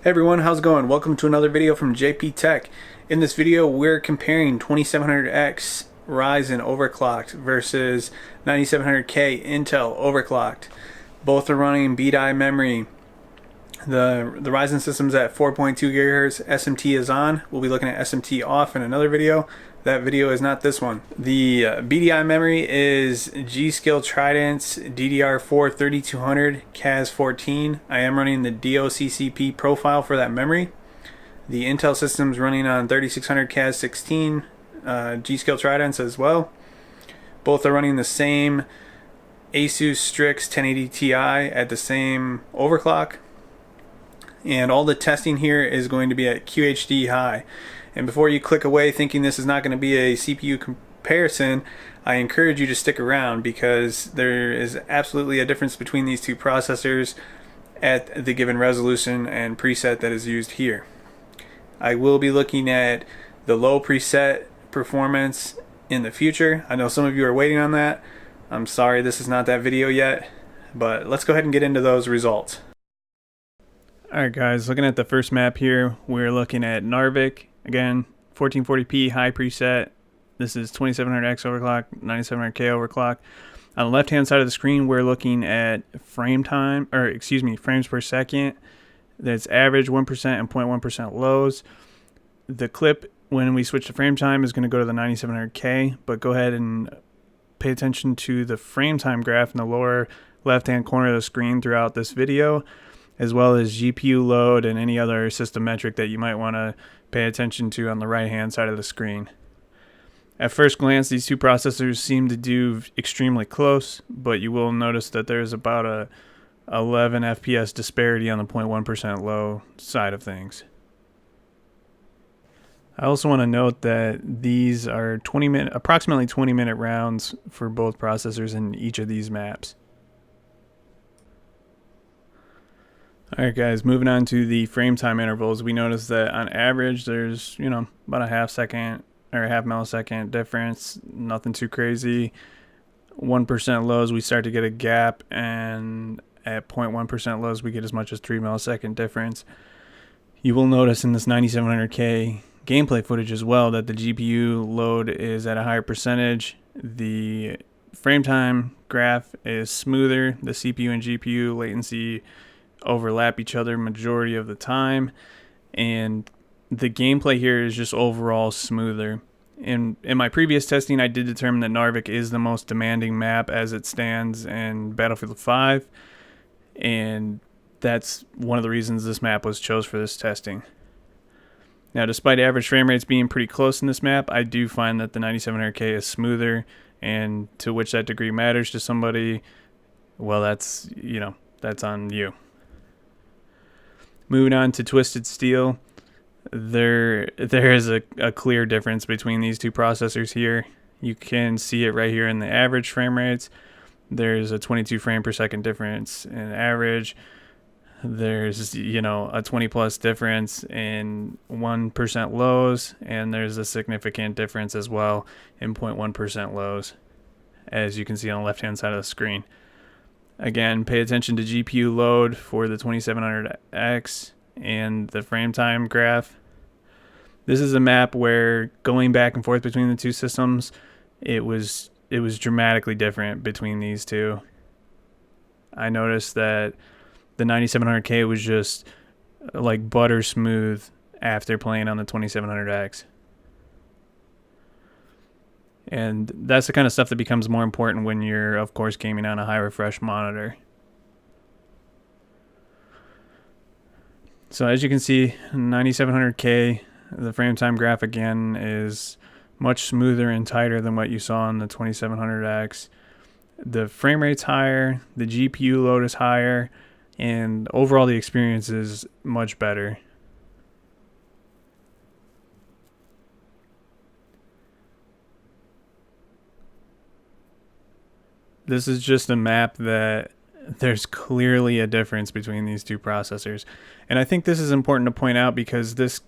Hey everyone, how's it going? Welcome to another video from JP Tech. In this video, we're comparing 2700X Ryzen overclocked versus 9700K Intel overclocked. Both are running BDI memory. The Ryzen system's at 4.2 GHz, SMT is on. We'll be looking at SMT off in another video. That video is not this one. The BDI memory is G.Skill Trident's DDR4 3200 CAS14. I am running the DOCCP profile for that memory. The Intel system's running on 3600 CAS16 G.Skill Tridents as well. Both are running the same Asus Strix 1080 Ti at the same overclock. And all the testing here is going to be at QHD high. And before you click away thinking this is not going to be a CPU comparison, I encourage you to stick around because there is absolutely a difference between these two processors at the given resolution and preset that is used here. I will be looking at the low preset performance in the future. I know some of you are waiting on that. I'm sorry this is not that video yet, but let's go ahead and get into those results. Alright guys, looking at the first map here, we're looking at Narvik. Again, 1440p high preset. This is 2700X overclock, 9700K overclock. On the left hand side of the screen, we're looking at frames per second. That's average 1% and 0.1% lows. The clip when we switch to frame time is going to go to the 9700K, but go ahead and pay attention to the frame time graph in the lower left hand corner of the screen throughout this video, as well as GPU load and any other system metric that you might want to pay attention to on the right hand side of the screen. At first glance, these two processors seem to do extremely close, but you will notice that there's about a 11 FPS disparity on the 0.1% low side of things. I also want to note that these are approximately 20-minute rounds for both processors in each of these maps. Alright guys, moving on to the frame time intervals, we notice that on average there's, about a half second or a half millisecond difference, nothing too crazy. 1% lows we start to get a gap, and at 0.1% lows we get as much as 3 millisecond difference. You will notice in this 9700K gameplay footage as well that the GPU load is at a higher percentage. The frame time graph is smoother. The CPU and GPU latency overlap each other majority of the time, and the gameplay here is just overall smoother. In my previous testing, I did determine that Narvik is the most demanding map as it stands in Battlefield 5, and that's one of the reasons this map was chosen for this testing. Now, despite average frame rates being pretty close in this map, I do find that the 9700K is smoother, and to which that degree matters to somebody, well, that's on you. Moving on to Twisted Steel, there is a clear difference between these two processors here. You can see it right here in the average frame rates. There's a 22 frame per second difference in average. There's a 20 plus difference in 1% lows, and there's a significant difference as well in 0.1% lows, as you can see on the left hand side of the screen. Again, pay attention to GPU load for the 2700X and the frame time graph. This is a map where going back and forth between the two systems, it was dramatically different between these two. I noticed that the 9700K was just like butter smooth after playing on the 2700X. And that's the kind of stuff that becomes more important when you're, of course, gaming on a high refresh monitor. So as you can see, 9700K, the frame time graph again is much smoother and tighter than what you saw on the 2700X. The frame rate's higher, the GPU load is higher, and overall the experience is much better. This is just a map that there's clearly a difference between these two processors. And I think this is important to point out because this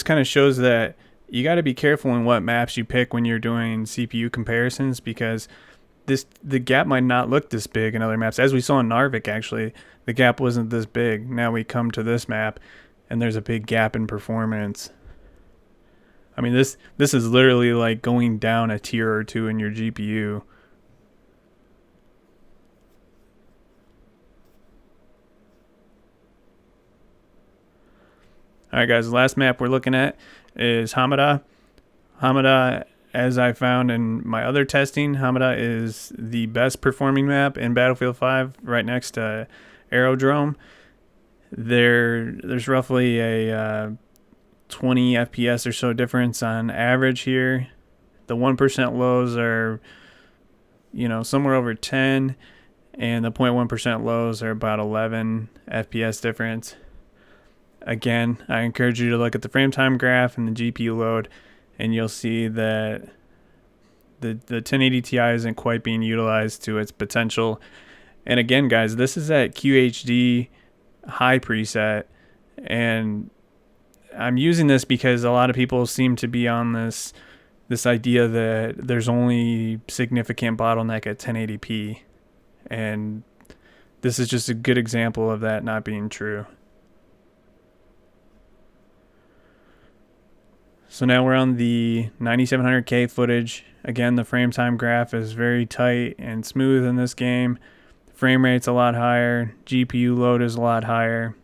kind of shows that you got to be careful in what maps you pick when you're doing CPU comparisons, because the gap might not look this big in other maps. As we saw in Narvik, actually, the gap wasn't this big. Now we come to this map, and there's a big gap in performance. I mean, this is literally like going down a tier or two in your GPU. Alright guys, the last map we're looking at is Hamada. Hamada, as I found in my other testing, Hamada is the best performing map in Battlefield 5, right next to Aerodrome. There's roughly a 20 FPS or so difference on average here. The 1% lows are, you know, somewhere over 10, and the 0.1% lows are about 11 FPS difference. Again, I encourage you to look at the frame time graph and the GPU load, and you'll see that the 1080 Ti isn't quite being utilized to its potential. And again, guys, this is at QHD high preset, and I'm using this because a lot of people seem to be on this idea that there's only significant bottleneck at 1080p, and this is just a good example of that not being true. So now we're on the 9700K footage. Again, the frame time graph is very tight and smooth in this game. Frame rate's a lot higher. GPU load is a lot higher.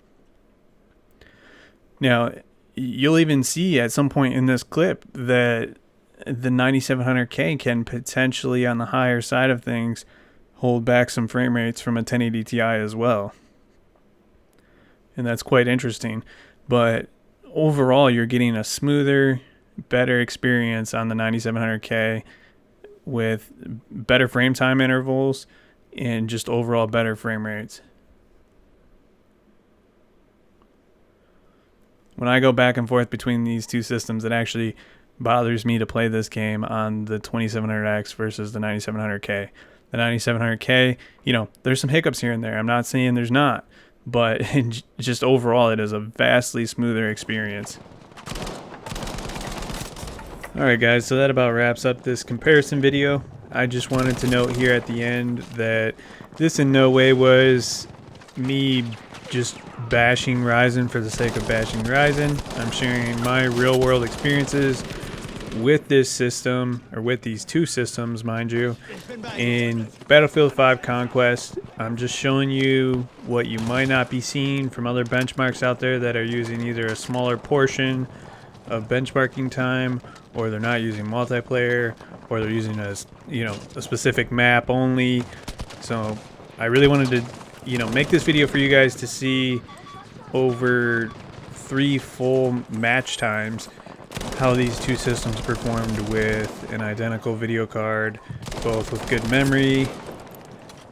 Now, you'll even see at some point in this clip that the 9700K can potentially, on the higher side of things, hold back some frame rates from a 1080 Ti as well. And that's quite interesting. But overall, you're getting a smoother, better experience on the 9700K with better frame time intervals and just overall better frame rates. When I go back and forth between these two systems, it actually bothers me to play this game on the 2700X versus the 9700K. The 9700K, you know, there's some hiccups here and there. I'm not saying there's not, but just overall, it is a vastly smoother experience. Alright guys, so that about wraps up this comparison video. I just wanted to note here at the end that this in no way was me just bashing Ryzen for the sake of bashing Ryzen. I'm sharing my real world experiences with this system, or with these two systems, mind you, in Battlefield 5 Conquest. I'm just showing you what you might not be seeing from other benchmarks out there that are using either a smaller portion of benchmarking time, or they're not using multiplayer, or they're using a specific map only. So I really wanted to make this video for you guys to see over 3 full match times how these two systems performed with an identical video card, both with good memory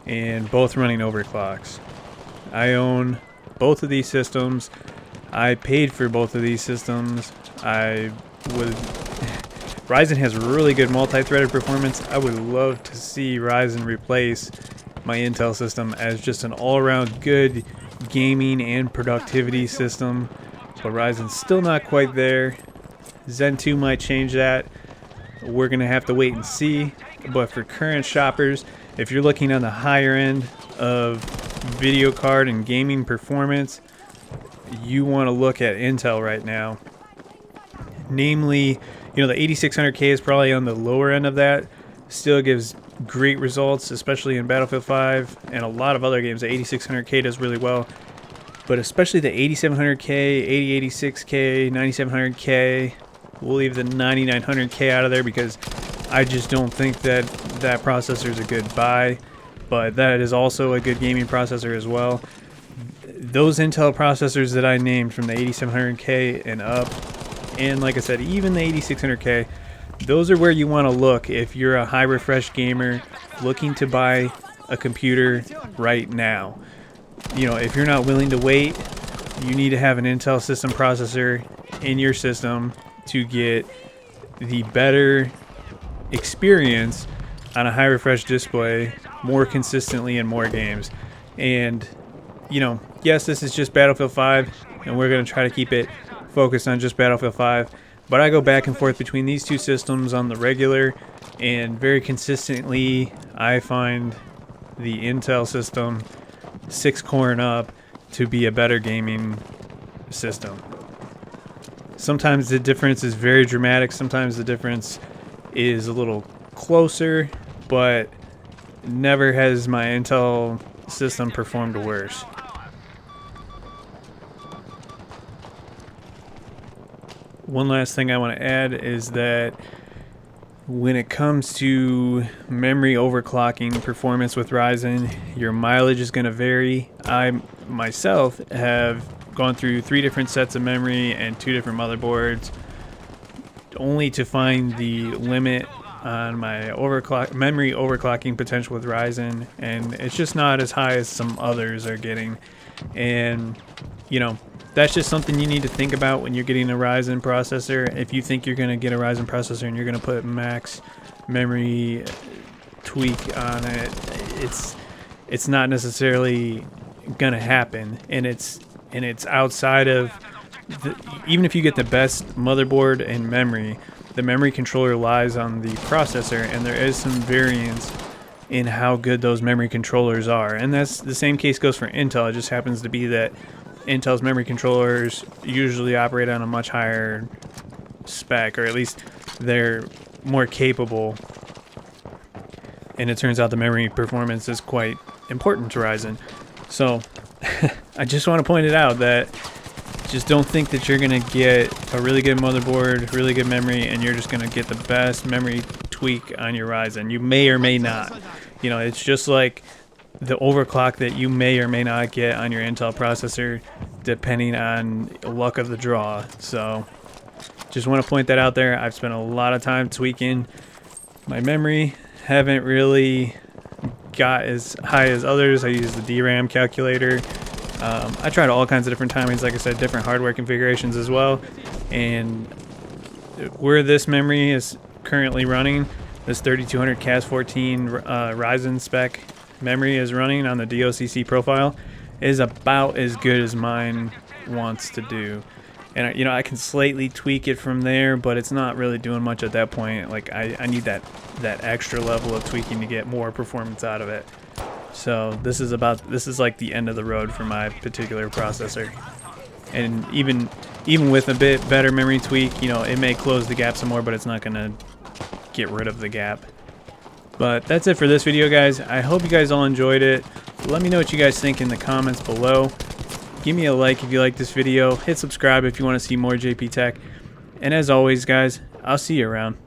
and both running overclocks. I own both of these systems. I paid for both of these systems. Ryzen has really good multi-threaded performance. I would love to see Ryzen replace my Intel system as just an all-around good gaming and productivity system, but Ryzen's still not quite there. Zen 2 might change that. We're gonna have to wait and see. But for current shoppers, if you're looking on the higher end of video card and gaming performance, you want to look at Intel right now. Namely, the 8600K is probably on the lower end of that. Still gives great results, especially in Battlefield 5 and a lot of other games. The 8600K does really well, but especially the 8700K, 8086K, 9700K. We'll leave the 9900K out of there because I just don't think that processor is a good buy, but that is also a good gaming processor as well. Those Intel processors that I named from the 8700K and up, and like I said, even the 8600K, those are where you want to look if you're a high refresh gamer looking to buy a computer right now. If you're not willing to wait, you need to have an Intel system processor in your system to get the better experience on a high refresh display more consistently in more games. And yes, this is just Battlefield 5, and we're going to try to keep it focused on just Battlefield 5, but I go back and forth between these two systems on the regular, and very consistently I find the Intel system 6 core and up to be a better gaming system. Sometimes the difference is very dramatic, sometimes the difference is a little closer, but never has my Intel system performed worse. One last thing I want to add is that when it comes to memory overclocking performance with Ryzen, your mileage is going to vary. I myself have gone through 3 different sets of memory and 2 different motherboards only to find the limit on my memory overclocking potential with Ryzen, and it's just not as high as some others are getting. And you know, that's just something you need to think about when you're getting a Ryzen processor. If you think you're going to get a Ryzen processor and you're going to put max memory tweak on it, it's not necessarily going to happen, and it's outside of even if you get the best motherboard and memory, the memory controller lies on the processor, and there is some variance in how good those memory controllers are. And that's the same case goes for Intel. It just happens to be that Intel's memory controllers usually operate on a much higher spec, or at least they're more capable, and it turns out the memory performance is quite important to Ryzen. So I just want to point it out that just don't think that you're going to get a really good motherboard, really good memory, and you're just going to get the best memory tweak on your Ryzen. You may or may not. You know, it's just like the overclock that you may or may not get on your Intel processor, depending on luck of the draw. So just want to point that out there. I've spent a lot of time tweaking my memory. Haven't really got as high as others. I use the DRAM calculator. I tried all kinds of different timings, like I said, different hardware configurations as well. And where this memory is currently running, this 3200 CAS14 Ryzen spec memory is running on the DOCC profile, is about as good as mine wants to do. And you know, I can slightly tweak it from there, but it's not really doing much at that point. Like I need that extra level of tweaking to get more performance out of it. So this is like the end of the road for my particular processor. And even with a bit better memory tweak, you know, it may close the gap some more, but it's not gonna get rid of the gap. But that's it for this video, guys. I hope you guys all enjoyed it. Let me know what you guys think in the comments below. Give me a like if you like this video. Hit subscribe if you want to see more JP Tech. And as always, guys, I'll see you around.